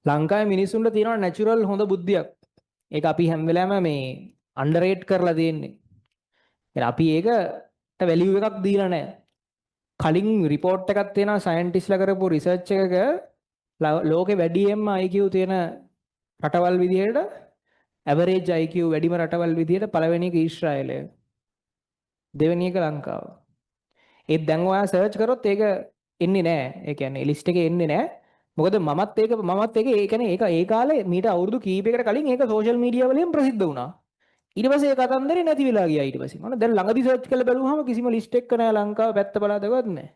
ලංකාවේ මිනිස්සුන්ට තියෙනවා නැචරල් හොඳ බුද්ධියක්. ඒක අපි හැම වෙලාවෙම මේ අන්ඩර්රේට් කරලා තියෙන්නේ. අපි ඒකට වැලියු එකක් දීලා නැහැ. කලින් රිපෝට් එකක් තියෙනවා සයන්ටිස්ලා කරපු රිසර්ච් එකක ලෝකේ වැඩියෙන්ම IQ තියෙන රටවල් විදිහට ඇවරේජ් IQ වැඩිම රටවල් විදිහට පළවෙනි එක ඊශ්‍රායලය. දෙවෙනි එක ලංකාව. ඒත් දැන් ඔයා සර්ච් කරොත් ඒක එන්නේ නැහැ. ඒ කියන්නේ ලිස්ට් එකේ එන්නේ නැහැ. මොකද මමත් ඒක ඒ කියන්නේ ඒක ඒ කාලේ මීට අවුරුදු කීපයකට කලින් ඒක සෝෂල් මීඩියා වලින් ප්‍රසිද්ධ වුණා. ඊට පස්සේ ඒ කතන්දරේ නැති වෙලා ගියා ඊට පස්සේ. මම දැන් ළඟදි සර්ච් කරලා බැලුවාම කිසිම ලිස්ට් එකක නැහැ ලංකාව පැත්ත බලාදවත් නැහැ.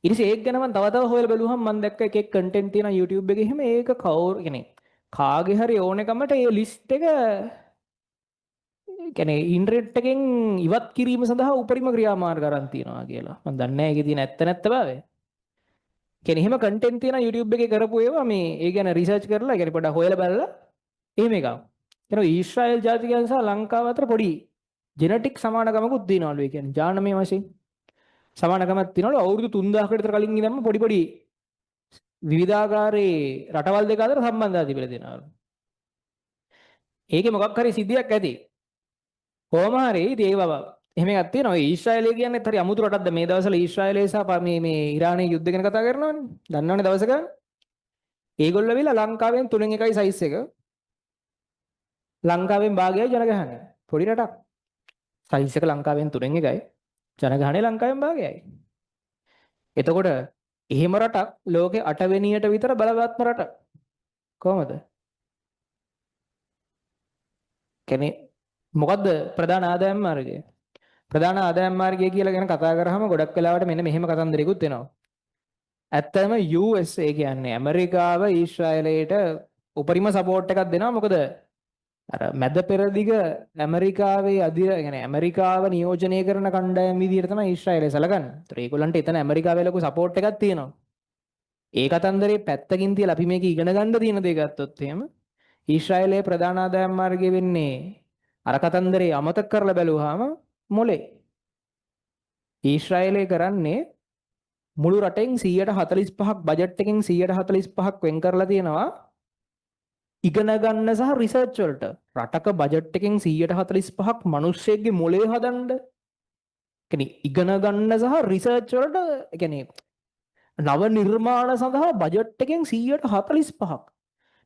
ඊට පස්සේ ඒක ගැන මම තව තව හොයලා බැලුවාම මම දැක්ක එක එක කන්ටෙන්ට් තියෙනවා YouTube එකේ එහෙම ඒක කවුරු කියන්නේ කාගේ හරි ඕනකමට ඒ ලිස්ට් එක කියන්නේ ඉන්ටර්නෙට් එකෙන් ඉවත් කිරීම සඳහා උපරිම ක්‍රියාමාර්ග අරන් තියනවා කියලා. මම දන්නේ නැහැ ඒකේ තියෙන ඇත්ත නැත්ත බව. කියන්නේ එහෙම කන්ටෙන්ට් තියෙනවා YouTube එකේ කරපු ඒවා මේ ඒ ගැන රිසර්ච් කරලා කියන්නේ පොඩ්ඩක් හොයලා බලලා එහෙම එකක්. කියනවා ඊශ්‍රායල් ජාතිකයන් සහ ලංකාව අතර පොඩි ජෙනටික් සමානකමකුත් තියෙනවලු. ඒ කියන්නේ ජානමය වශයෙන් සමානකමක් තියෙනවලු. අවුරුදු 3000කට විතර කලින් ඉඳන්ම පොඩි පොඩි විවිධාකාරයේ රටවල් දෙක අතර සම්බන්ධතා තිබිලා තියෙනවලු. ඒකේ මොකක් හරි සිද්ධියක් ඇති. කොහොම හරි ඉතින් ඒ බබ එහෙම එකක් තියෙනවා. ඒ ඊශ්‍රායලය කියන්නේ හරි අමුතු රටක්ද මේ දවස්වල ඊශ්‍රායලය සහ මේ ඉරානයේ යුද්ධ ගැන කතා කරනවනේ. දන්නවනේ දවසක. ඒගොල්ලෝ විලා ලංකාවෙන් 3න් 1යි සයිස් එක. ලංකාවෙන් භාගයයි ජනගහනය. පොඩි රටක්. සයිස් එක ලංකාවෙන් 3න් 1යි. ජනගහනය ලංකාවෙන් භාගයයි. එතකොට එහෙම රටක් ලෝකේ 8 වෙනියට විතර බලවත්ම රටක්. කොහමද? කියන්නේ මොකද්ද ප්‍රධාන ආදායම් මාර්ගය? ප්‍රධාන ආදායම් මාර්ගය කියලා ගැන කතා කරාම ගොඩක් වෙලාවට මෙන්න මෙහෙම කතන්දරයකුත් එනවා. ඇත්තම USA කියන්නේ ඇමරිකාව ඊශ්‍රායලයට උපරිම සපෝට් එකක් දෙනවා. මොකද අර මැද පෙරදිග ඇමරිකාවේ අධිර කියන්නේ ඇමරිකාව නියෝජනය කරන කණ්ඩායම් විදිහට තමයි ඊශ්‍රායලය සැලකන්නේ. ඒතර ඒගොල්ලන්ට එතන ඇමරිකාවේ ලොකු සපෝට් එකක් තියෙනවා. ඒ කතන්දරේ පැත්තකින් තියලා අපි මේක ඉගෙන ගන්න තියෙන දේ ගත්තොත් එහෙම ඊශ්‍රායලයේ ප්‍රධාන ආදායම් මාර්ගය වෙන්නේ අර කතන්දරේ අමතක කරලා බැලුවාම මොලේ. ඊශ්‍රායලය කරන්නේ මුළු රටෙන් 145ක් බජට් එකෙන් 145ක් වෙන් කරලා තියෙනවා ඉගෙන ගන්න සහ රිසර්ච් වලට. රටක බජට් එකෙන් 145ක් මිනිස්සෙක්ගේ මොලේ හදන්න. කියන්නේ ඉගෙන ගන්න සහ රිසර්ච් වලට කියන්නේ නව නිර්මාණ සඳහා බජට් එකෙන් 145ක්.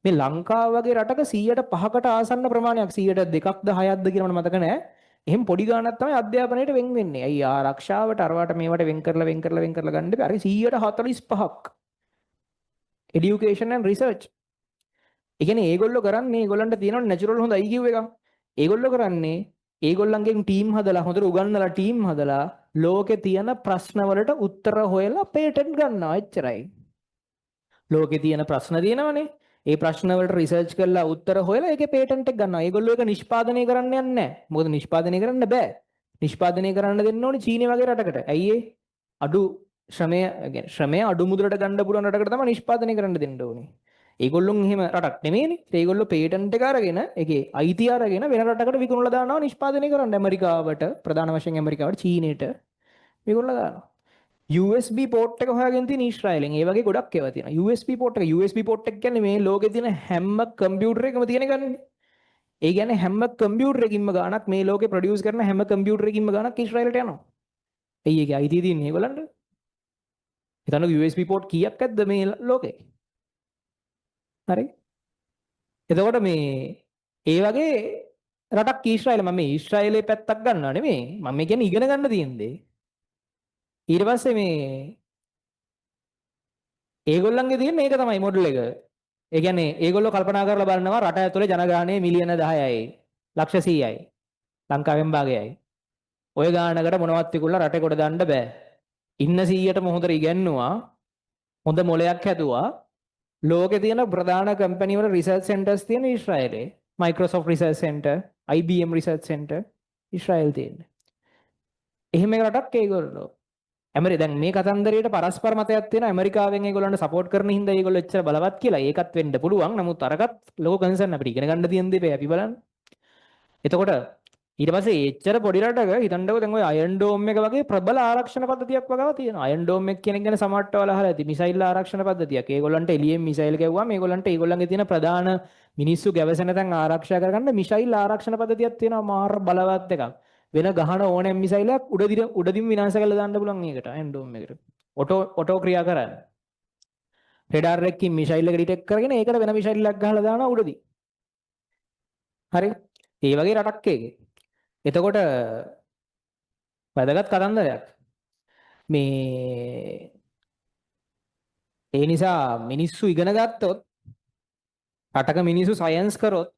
මේ ලංකාව වගේ රටක 105කට ආසන්න ප්‍රමාණයක් 102ක්ද 6ක්ද කියලා මට මතක නැහැ. එහෙම පොඩි ගාණක් තමයි අධ්‍යාපනයට වෙන් වෙන්නේ. අයි ආරක්ෂාවට අරවට මේවට වෙන් කරලා ගන්න බෑ. අර 145ක්. education and research. ඒ කියන්නේ ඒගොල්ලෝ කරන්නේ ඒගොල්ලන්ට තියෙන නැචරල් හොඳ IQ එකක්. ඒගොල්ලෝ කරන්නේ ඒගොල්ලන්ගෙන් ටීම් හදලා හොඳට උගන්වලා ටීම් හදලා ලෝකේ තියෙන ප්‍රශ්න වලට උත්තර හොයලා පේටන්ට් ගන්නවා. එච්චරයි. ලෝකේ තියෙන ප්‍රශ්න තියෙනවනේ. ඒ ප්‍රශ්න වලට රිසර්ච් කරලා උත්තර හොයලා ඒකේ පේටන්ට් එක ගන්නවා. ඒගොල්ලෝ ඒක නිෂ්පාදනය කරන්න යන්නේ නැහැ. මොකද නිෂ්පාදනය කරන්න බෑ. නිෂ්පාදනය කරන්න දෙන්න ඕනේ චීනය වගේ රටකට. ඇයි ඒ? අඩු ශ්‍රමය අඩු මුදලට ගන්න පුළුවන් රටකට තමයි නිෂ්පාදනය කරන්න දෙන්න ඕනේ. ඒගොල්ලොන් එහෙම රටක් නෙමෙයිනේ. ඒගොල්ලෝ පේටන්ට් එක අරගෙන ඒකේ අයිතිය අරගෙන වෙන රටකට විකුණලා දානවා නිෂ්පාදනය කරන්න. ඇමරිකාවට ප්‍රධාන වශයෙන් ඇමරිකාවට චීනයට විකුණලා දානවා. USB පෝට් එක හොයාගෙන තියෙන ඊශ්‍රායලෙන් ඒ වගේ ගොඩක් ඒවා තියෙනවා. USB පෝට් එක කියන්නේ මේ ලෝකේ තියෙන හැම කම්පියුටර් එකකම තියෙන එකනේ. ඒ කියන්නේ හැම කම්පියුටර් එකකින්ම ගාණක් මේ ලෝකේ ප්‍රොඩියුස් කරන හැම කම්පියුටර් එකකින්ම ගාණක් ඊශ්‍රායලට යනවා. එයි ඒකේ අයිතිය තියෙන්නේ ඒගොල්ලන්ට. හිතන්න USB පෝට් කීයක් ඇද්ද මේ ලෝකේ? හරි. එතකොට මේ ඒ වගේ රටක් ඊශ්‍රායල මම මේ ඊශ්‍රායලයේ පැත්තක් ගන්නවා නෙමෙයි. මම මේ කියන්නේ ඉගෙන ගන්න තියෙන දේ. ඊට පස්සේ මේ ඒගොල්ලන්ගේ තියෙන මේක තමයි මොඩල් එක. ඒ කියන්නේ ඒගොල්ලෝ කල්පනා කරලා බලනවා රට ඇතුලේ ජනගහනය මිලියන 10යි. ලක්ෂ 100යි. ලංකාවෙන් භාගයයි. ඔය ගානකට මොනවත් විකුණලා රටේ කොට දාන්න බෑ. ඉන්න 100ටම හොඳට ඉගෙනුවා. හොඳ මොලයක් හැදුවා. ලෝකේ තියෙන ප්‍රධාන කම්පැනි වල රිසර්ච් සෙන්ටර්ස් තියෙන ඊශ්‍රායලේ. Microsoft Research Center, IBM Research Center Israel තියෙන්නේ. එහෙම එක රටක් ඒගොල්ලෝ. දැන් මේ කතන්දරයට පරස්පර මතයක් තියෙන ඇමරිකාවෙන් ඒගොල්ලන්ට සපෝට් කරන හින්දා ඒගොල්ලෝ එච්චර බලවත් කියලා. ඒකත් වෙන්න පුළුවන්. නමුත් අරකට ලොකු කන්සර්න් අපිට ඉගෙන ගන්න තියෙන දේ අපි බලන්න. එතකොට ඊට පස්සේ එච්චර පොඩි රටක හිතන්නකෝ දැන් ඔය අයන් ඩෝම් එක වගේ ප්‍රබල ආරක්ෂණ පද්ධතියක් වගේව තියෙනවා. අයන් ඩෝම් එක කියන එක ගැන සමහරට ඔයාලා අහලා ඇති. මිසයිල් ආරක්ෂණ පද්ධතියක්. ඒගොල්ලන්ට එළියෙන් මිසයිල් ගැව්වම මේගොල්ලන්ට ඒගොල්ලන්ගේ තියෙන ප්‍රධාන මිනිස්සු ගැවසෙන තැන් ආරක්ෂා කරගන්න මිසයිල් ආරක්ෂණ පද්ධතියක් තියෙනවා මාර බලවත් එකක්. වෙන ගහන ඕනෑම මිසයිලයක් උඩදින් විනාශ කරලා දාන්න පුළුවන් ඒකට අයන් ඩෝම් එකට. ඔටෝ ක්‍රියා කරන්නේ. රෙඩාර් එකකින් මිසයිල් එක ඩිටෙක්ට් කරගෙන ඒකට වෙන මිසයිල් එකක් ගහලා දානවා උඩදී. හරි. ඒ වගේ රටක් ඒකේ. එතකොට වැදගත් කතන්දරයක්. මේ ඒ නිසා මිනිස්සු ඉගෙන ගත්තොත් රටක මිනිස්සු සයන්ස් කරොත්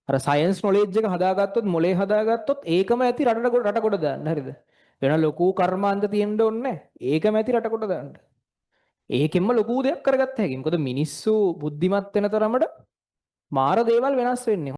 අර සයන්ස් නොලෙජ් එක හදාගත්තොත් මොලේ හදාගත්තොත් ඒකම ඇති රට කොට දාන්න. හරිද? වෙන ලොකු කර්මාන්ත තියෙන්න ඕනේ නැහැ. ඒකම ඇති රට කොට දාන්න. ඒකෙන්ම ලොකු දෙයක් කරගත්ත හැකියි. මොකද මිනිස්සු බුද්ධිමත් වෙන තරමට මාර දේවල් වෙනස් වෙන්නේ.